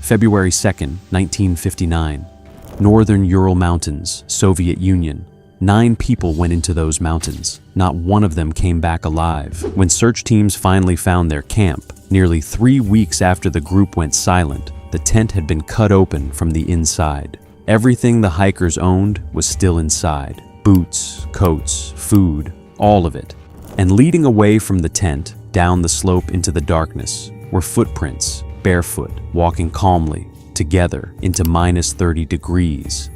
February 2nd, 1959. Northern Ural Mountains, Soviet Union. 9 people went into those mountains. Not one of them came back alive. When search teams finally found their camp, nearly 3 weeks after the group went silent, the tent had been cut open from the inside. Everything the hikers owned was still inside. Boots, coats, food, all of it. And leading away from the tent, down the slope into the darkness, were footprints, barefoot, walking calmly, together into minus 30 degrees.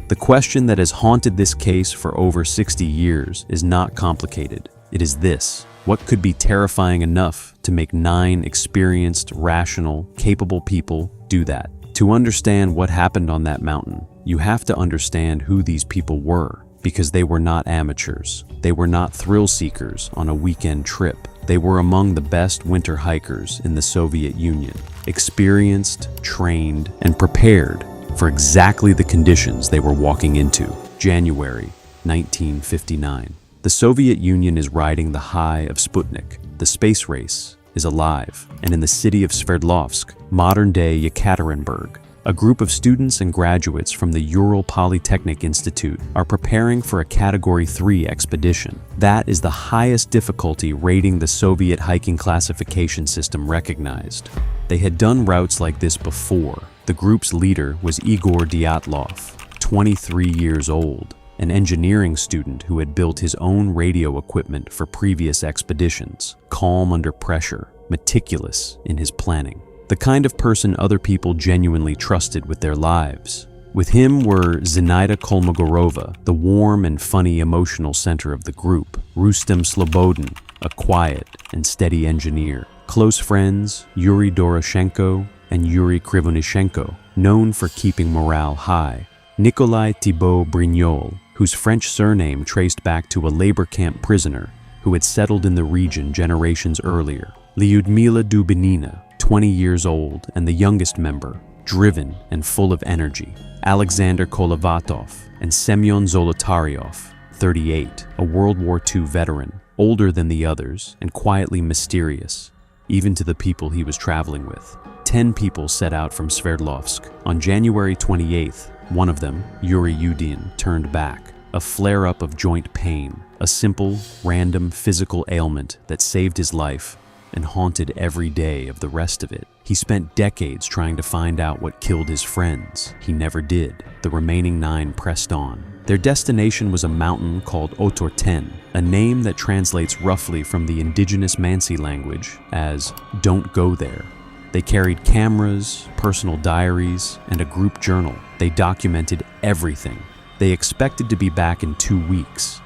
The question that has haunted this case for over 60 years is not complicated. It is this: what could be terrifying enough to make 9 experienced, rational, capable people do that? To understand what happened on that mountain, you have to understand who these people were, because they were not amateurs. They were not thrill seekers on a weekend trip. They were among the best winter hikers in the Soviet Union, experienced, trained, and prepared for exactly the conditions they were walking into. January 1959. The Soviet Union is riding the high of Sputnik. The space race is alive, and in the city of Sverdlovsk, modern-day Yekaterinburg, a group of students and graduates from the Ural Polytechnic Institute are preparing for a Category 3 expedition. That is the highest difficulty rating the Soviet hiking classification system recognized. They had done routes like this before. The group's leader was Igor Dyatlov, 23 years old, an engineering student who had built his own radio equipment for previous expeditions, calm under pressure, meticulous in his planning. The kind of person other people genuinely trusted with their lives. With him were Zinaida Kolmogorova, the warm and funny emotional center of the group, Rustem Slobodin, a quiet and steady engineer, close friends Yuri Doroshenko and Yuri Krivonishenko, known for keeping morale high, Nikolai Thibault Brignol, whose French surname traced back to a labor camp prisoner who had settled in the region generations earlier, Lyudmila Dubinina, 20 years old and the youngest member, driven and full of energy, Alexander Kolovatov, and Semyon Zolotaryov, 38, a World War II veteran, older than the others and quietly mysterious, even to the people he was traveling with. 10 people set out from Sverdlovsk. On January 28th, one of them, Yuri Yudin, turned back. A flare-up of joint pain, a simple, random physical ailment that saved his life and haunted every day of the rest of it. He spent decades trying to find out what killed his friends. He never did. The remaining 9 pressed on. Their destination was a mountain called Otorten, a name that translates roughly from the indigenous Mansi language as "don't go there." They carried cameras, personal diaries, and a group journal. They documented everything. They expected to be back in 2 weeks.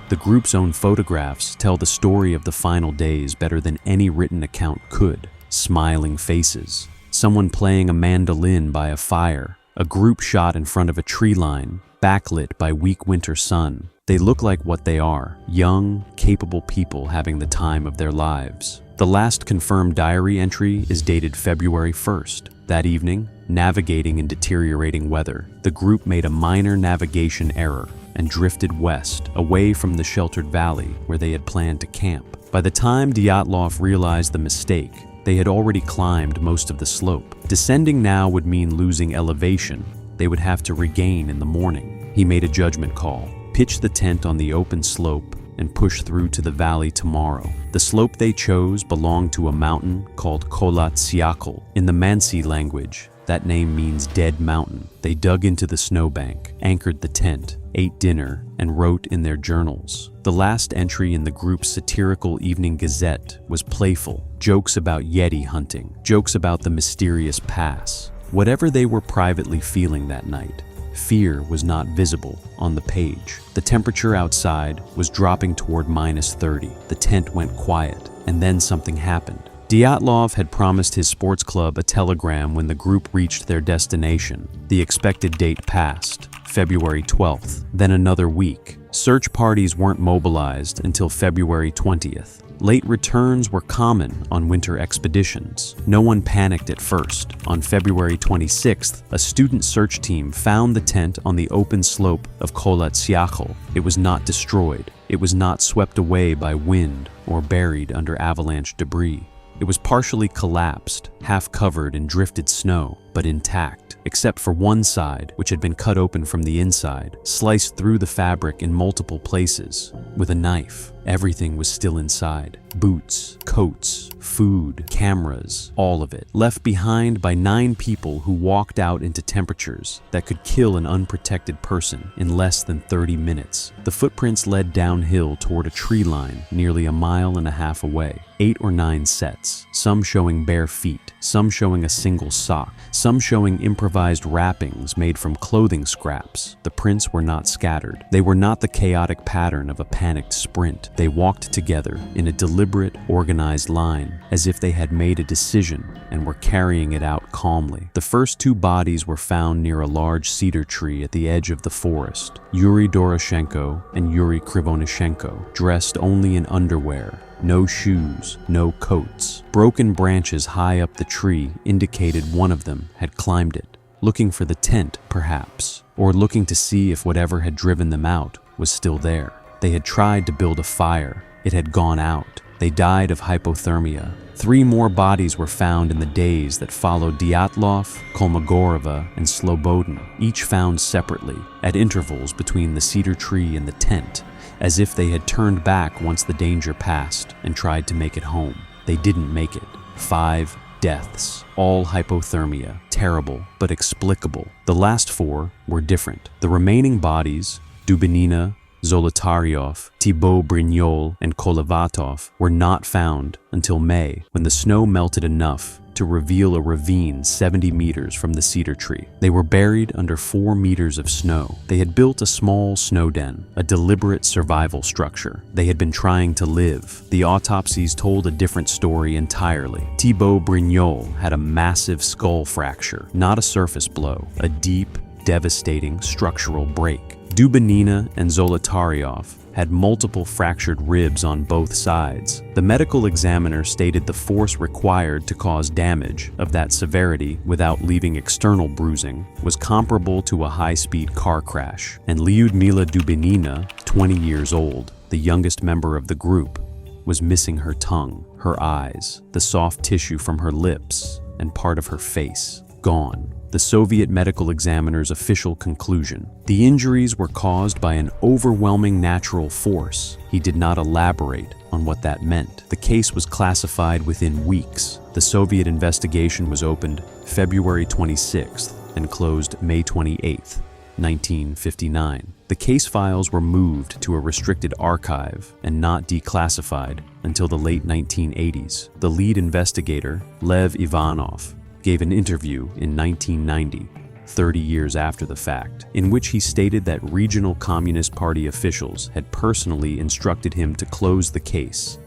The group's own photographs tell the story of the final days better than any written account could. Smiling faces, someone playing a mandolin by a fire, a group shot in front of a tree line, backlit by weak winter sun. They look like what they are, young, capable people having the time of their lives. The last confirmed diary entry is dated February 1st. That evening, navigating in deteriorating weather, the group made a minor navigation error and drifted west, away from the sheltered valley where they had planned to camp. By the time Dyatlov realized the mistake, they had already climbed most of the slope. Descending now would mean losing elevation they would have to regain in the morning. He made a judgment call, pitch the tent on the open slope, and push through to the valley tomorrow. The slope they chose belonged to a mountain called Kholat Syakhl. In the Mansi language, that name means dead mountain. They dug into the snowbank, anchored the tent, ate dinner, and wrote in their journals. The last entry in the group's satirical evening gazette was playful, jokes about Yeti hunting, jokes about the mysterious pass. Whatever they were privately feeling that night, fear was not visible on the page. The temperature outside was dropping toward minus 30. The tent went quiet, and then something happened. Dyatlov had promised his sports club a telegram when the group reached their destination. The expected date passed, February 12th, then another week. Search parties weren't mobilized until February 20th. Late returns were common on winter expeditions. No one panicked at first. On February 26th, a student search team found the tent on the open slope of Kholat Syakhl. It was not destroyed. It was not swept away by wind or buried under avalanche debris. It was partially collapsed, half covered in drifted snow, but intact, except for one side, which had been cut open from the inside, sliced through the fabric in multiple places. With a knife, everything was still inside. Boots, coats, food, cameras, all of it. Left behind by 9 people who walked out into temperatures that could kill an unprotected person in less than 30 minutes. The footprints led downhill toward a tree line nearly a mile and a half away. 8 or 9 sets, some showing bare feet, some showing a single sock, some showing improvised wrappings made from clothing scraps. The prints were not scattered. They were not the chaotic pattern of a panicked sprint. They walked together in a deliberate, organized line, as if they had made a decision and were carrying it out calmly. The first 2 bodies were found near a large cedar tree at the edge of the forest. Yuri Doroshenko and Yuri Krivonishenko, dressed only in underwear. No shoes, no coats. Broken branches high up the tree indicated one of them had climbed it, looking for the tent, perhaps, or looking to see if whatever had driven them out was still there. They had tried to build a fire. It had gone out. They died of hypothermia. 3 more bodies were found in the days that followed Dyatlov, Kolmogorova, and Slobodin, each found separately, at intervals between the cedar tree and the tent, as if they had turned back once the danger passed and tried to make it home. They didn't make it. 5 deaths, all hypothermia, terrible but explicable. The last 4 were different. The remaining bodies, Dubinina, Zolotaryov, Thibaut Brignol, and Kolevatov, were not found until May, when the snow melted enough to reveal a ravine 70 meters from the cedar tree. They were buried under 4 meters of snow. They had built a small snow den, a deliberate survival structure. They had been trying to live. The autopsies told a different story entirely. Thibaut Brignol had a massive skull fracture, not a surface blow, a deep, devastating structural break. Dubinina and Zolotaryov had multiple fractured ribs on both sides. The medical examiner stated the force required to cause damage of that severity without leaving external bruising was comparable to a high-speed car crash. And Lyudmila Dubinina, 20 years old, the youngest member of the group, was missing her tongue, her eyes, the soft tissue from her lips, and part of her face. Gone. The Soviet medical examiner's official conclusion. The injuries were caused by an overwhelming natural force. He did not elaborate on what that meant. The case was classified within weeks. The Soviet investigation was opened February 26th and closed May 28th, 1959. The case files were moved to a restricted archive and not declassified until the late 1980s. The lead investigator, Lev Ivanov, gave an interview in 1990, 30 years after the fact, in which he stated that regional Communist Party officials had personally instructed him to close the case,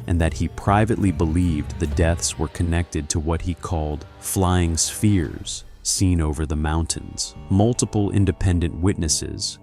and that he privately believed the deaths were connected to what he called flying spheres seen over the mountains. Multiple independent witnesses,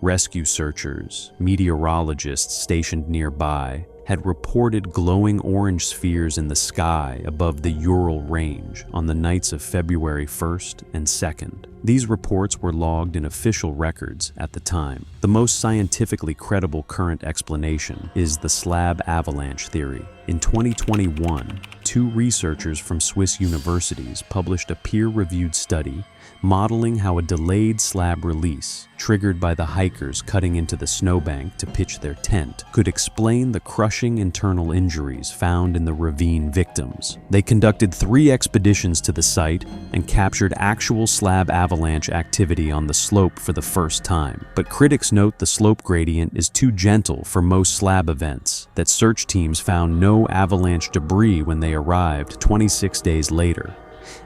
rescue searchers, meteorologists stationed nearby, had reported glowing orange spheres in the sky above the Ural Range on the nights of February 1st and 2nd. These reports were logged in official records at the time. The most scientifically credible current explanation is the slab avalanche theory. In 2021, 2 researchers from Swiss universities published a peer-reviewed study modeling how a delayed slab release, triggered by the hikers cutting into the snowbank to pitch their tent, could explain the crushing internal injuries found in the ravine victims. They conducted 3 expeditions to the site and captured actual slab avalanche activity on the slope for the first time. But critics note the slope gradient is too gentle for most slab events, that search teams found no avalanche debris when they arrived 26 days later,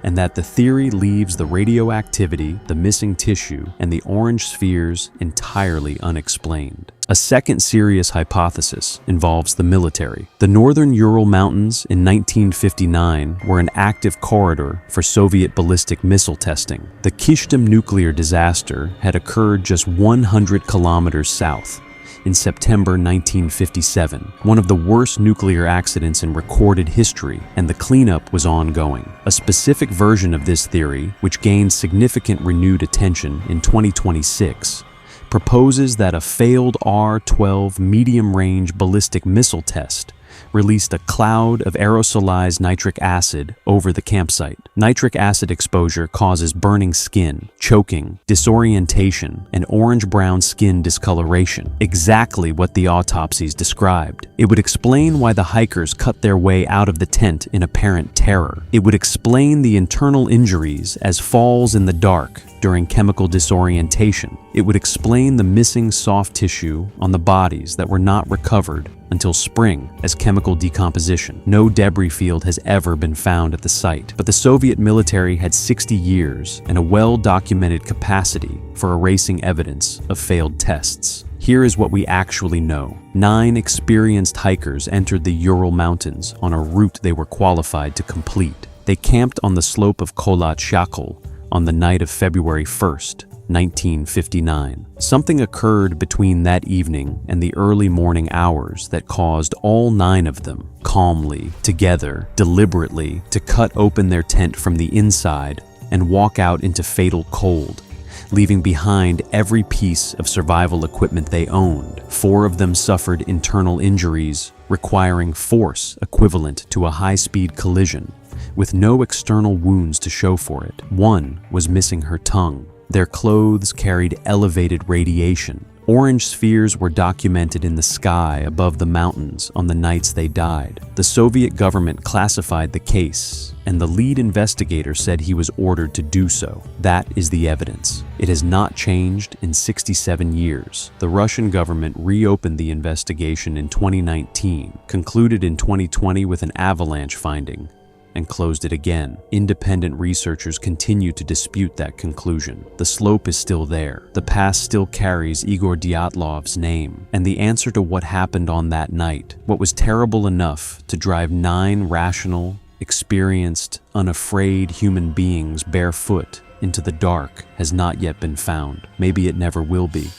and that the theory leaves the radioactivity, the missing tissue, and the orange spheres entirely unexplained. A second serious hypothesis involves the military. The northern Ural Mountains in 1959 were an active corridor for Soviet ballistic missile testing. The Kyshtym nuclear disaster had occurred just 100 kilometers south, in September 1957, one of the worst nuclear accidents in recorded history, and the cleanup was ongoing. A specific version of this theory, which gained significant renewed attention in 2026, proposes that a failed R-12 medium-range ballistic missile test released a cloud of aerosolized nitric acid over the campsite. Nitric acid exposure causes burning skin, choking, disorientation, and orange-brown skin discoloration, exactly what the autopsies described. It would explain why the hikers cut their way out of the tent in apparent terror. It would explain the internal injuries as falls in the dark during chemical disorientation. It would explain the missing soft tissue on the bodies that were not recovered until spring as chemical decomposition. No debris field has ever been found at the site, but the Soviet military had 60 years and a well-documented capacity for erasing evidence of failed tests. Here is what we actually know. 9 experienced hikers entered the Ural Mountains on a route they were qualified to complete. They camped on the slope of Kholat Shakhl on the night of February 1st, 1959. Something occurred between that evening and the early morning hours that caused all 9 of them, calmly, together, deliberately, to cut open their tent from the inside and walk out into fatal cold, leaving behind every piece of survival equipment they owned. 4 of them suffered internal injuries requiring force equivalent to a high-speed collision, with no external wounds to show for it. 1 was missing her tongue. Their clothes carried elevated radiation. Orange spheres were documented in the sky above the mountains on the nights they died. The Soviet government classified the case, and the lead investigator said he was ordered to do so. That is the evidence. It has not changed in 67 years. The Russian government reopened the investigation in 2019, concluded in 2020 with an avalanche finding, and closed it again. Independent researchers continue to dispute that conclusion. The slope is still there. The pass still carries Igor Dyatlov's name. And the answer to what happened on that night, what was terrible enough to drive 9 rational, experienced, unafraid human beings barefoot into the dark, has not yet been found. Maybe it never will be.